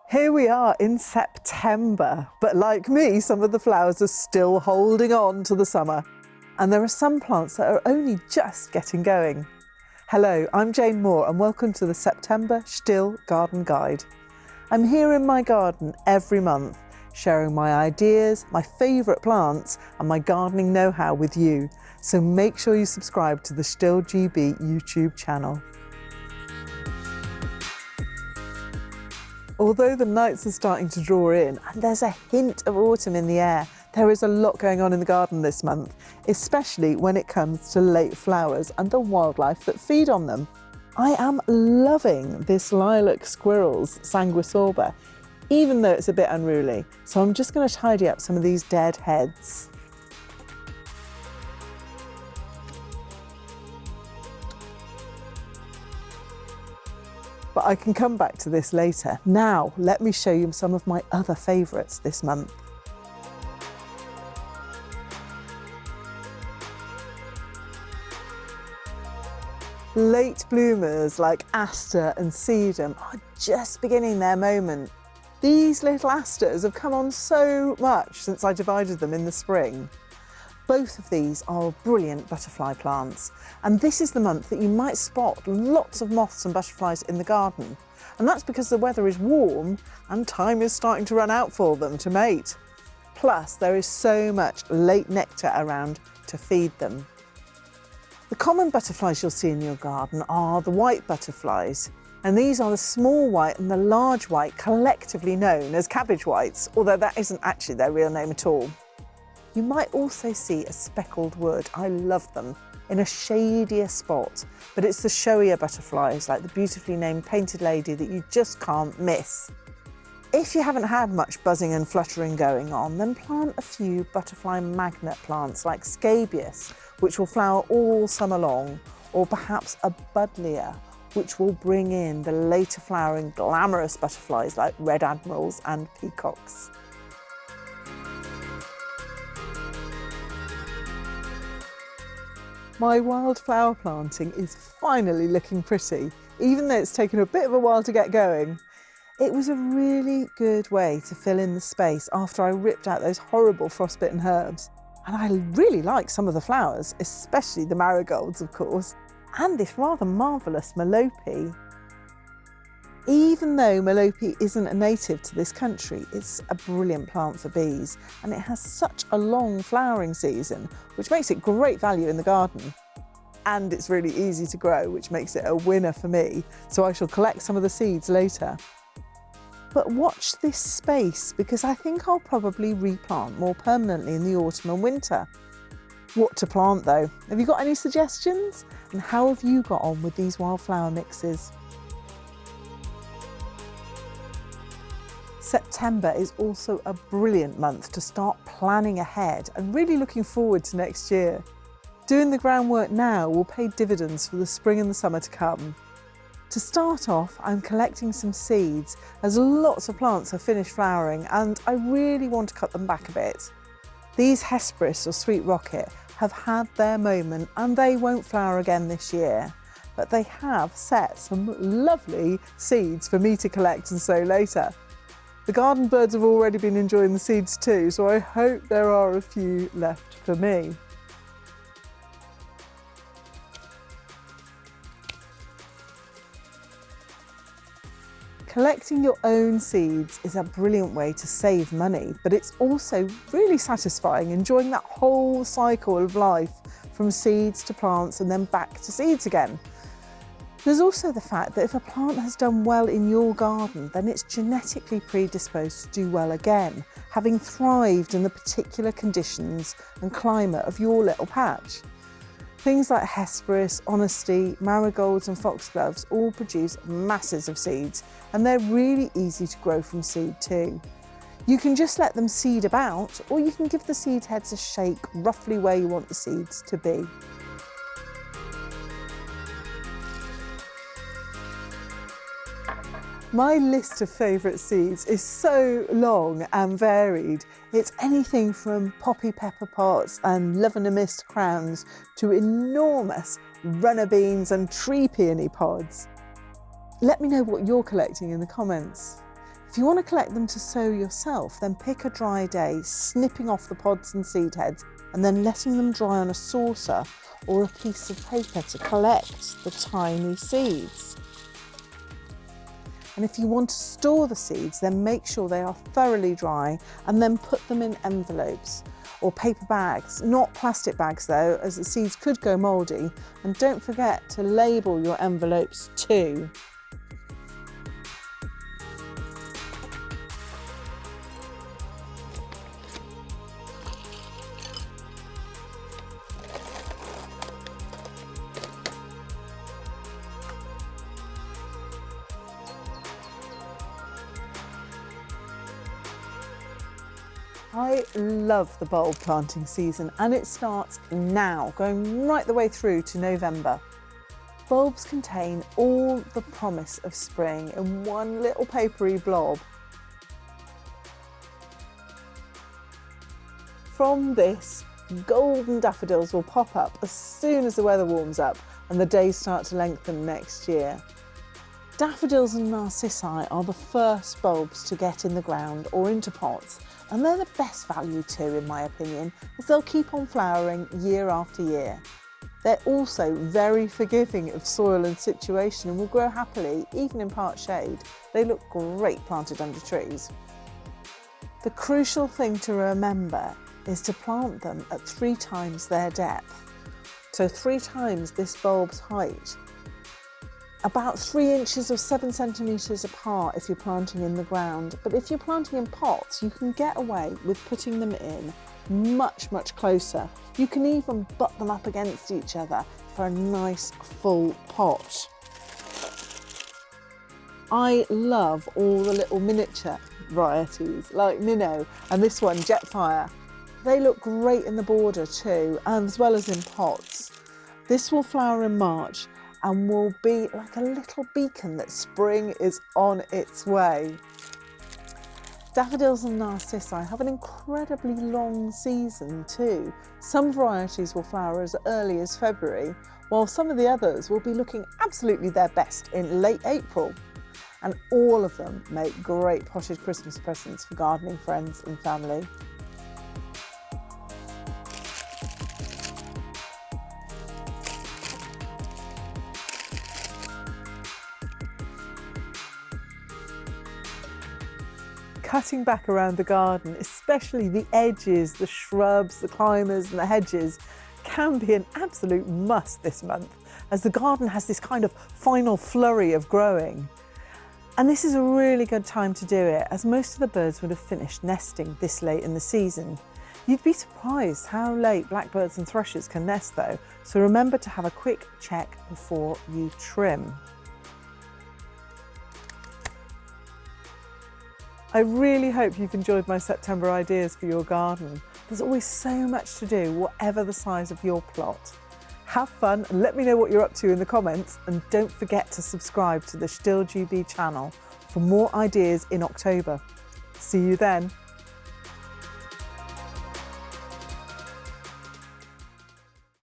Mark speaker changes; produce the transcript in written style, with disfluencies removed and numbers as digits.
Speaker 1: Here we are in September, but like me, some of the flowers are still holding on to the summer. And there are some plants that are only just getting going. Hello, I'm Jane Moore and welcome to the September STIHL Garden Guide. I'm here in my garden every month, sharing my ideas, my favourite plants and my gardening know-how with you. So make sure you subscribe to the STIHL GB YouTube channel. Although the nights are starting to draw in and there's a hint of autumn in the air, there is a lot going on in the garden this month, especially when it comes to late flowers and the wildlife that feed on them. I am loving this lilac squirrel's sanguisorba, even though it's a bit unruly. So I'm just going to tidy up some of these dead heads. But I can come back to this later. Now, let me show you some of my other favourites this month. Late bloomers like Aster and Sedum are just beginning their moment. These little asters have come on so much since I divided them in the spring. Both of these are brilliant butterfly plants, and this is the month that you might spot lots of moths and butterflies in the garden. And that's because the weather is warm and time is starting to run out for them to mate. Plus, there is so much late nectar around to feed them. The common butterflies you'll see in your garden are the white butterflies, and these are the small white and the large white, collectively known as cabbage whites, although that isn't actually their real name at all. You might also see a speckled wood, I love them, in a shadier spot, but it's the showier butterflies like the beautifully named painted lady that you just can't miss. If you haven't had much buzzing and fluttering going on, then plant a few butterfly magnet plants like scabious, which will flower all summer long, or perhaps a buddleia, which will bring in the later flowering glamorous butterflies like red admirals and peacocks. My wildflower planting is finally looking pretty, even though it's taken a bit of a while to get going. It was a really good way to fill in the space after I ripped out those horrible frostbitten herbs. And I really like some of the flowers, especially the marigolds, of course, and this rather marvellous melope. Even though melope isn't a native to this country, it's a brilliant plant for bees, and it has such a long flowering season, which makes it great value in the garden. And it's really easy to grow, which makes it a winner for me, so I shall collect some of the seeds later. But watch this space, because I think I'll probably replant more permanently in the autumn and winter. What to plant though? Have you got any suggestions? And how have you got on with these wildflower mixes? September is also a brilliant month to start planning ahead and really looking forward to next year. Doing the groundwork now will pay dividends for the spring and the summer to come. To start off, I'm collecting some seeds as lots of plants have finished flowering and I really want to cut them back a bit. These Hesperis or Sweet Rocket have had their moment and they won't flower again this year, but they have set some lovely seeds for me to collect and sow later. The garden birds have already been enjoying the seeds too, so I hope there are a few left for me. Collecting your own seeds is a brilliant way to save money, but it's also really satisfying enjoying that whole cycle of life from seeds to plants and then back to seeds again. There's also the fact that if a plant has done well in your garden, then it's genetically predisposed to do well again, having thrived in the particular conditions and climate of your little patch. Things like Hesperis, Honesty, marigolds and foxgloves all produce masses of seeds, and they're really easy to grow from seed too. You can just let them seed about, or you can give the seed heads a shake roughly where you want the seeds to be. My list of favourite seeds is so long and varied. It's anything from poppy pepper pots and love and a mist crowns to enormous runner beans and tree peony pods. Let me know what you're collecting in the comments. If If you want to collect them to sow yourself, then pick a dry day, snipping off the pods and seed heads and then letting them dry on a saucer or a piece of paper to collect the tiny seeds. And if you want to store the seeds, then make sure they are thoroughly dry and then put them in envelopes or paper bags, not plastic bags though, as the seeds could go mouldy. And don't forget to label your envelopes too. I love the bulb planting season, and it starts now, going right the way through to November. Bulbs contain all the promise of spring in one little papery blob. From this, golden daffodils will pop up as soon as the weather warms up and the days start to lengthen next year. Daffodils and narcissi are the first bulbs to get in the ground or into pots, and they're the best value too, in my opinion, as they'll keep on flowering year after year. They're also very forgiving of soil and situation and will grow happily, even in part shade. They look great planted under trees. The crucial thing to remember is to plant them at 3 times their depth, so 3 times this bulb's height. About 3 inches or 7 centimetres apart if you're planting in the ground, but if you're planting in pots, you can get away with putting them in much closer. You can even butt them up against each other for a nice full pot. I love all the little miniature varieties like Minnow and this one, Jetfire. They look great in the border too, as well as in pots. This will flower in March and will be like a little beacon that spring is on its way. Daffodils and narcissi have an incredibly long season too. Some varieties will flower as early as February, while some of the others will be looking absolutely their best in late April. And all of them make great potted Christmas presents for gardening friends and family. Cutting back around the garden, especially the edges, the shrubs, the climbers and the hedges, can be an absolute must this month, as the garden has this kind of final flurry of growing. And this is a really good time to do it, as most of the birds would have finished nesting this late in the season. You'd be surprised how late blackbirds and thrushes can nest though, so remember to have a quick check before you trim. I really hope you've enjoyed my September ideas for your garden. There's always so much to do, whatever the size of your plot. Have fun and let me know what you're up to in the comments, and don't forget to subscribe to the STIHL GB channel for more ideas in October. See you then.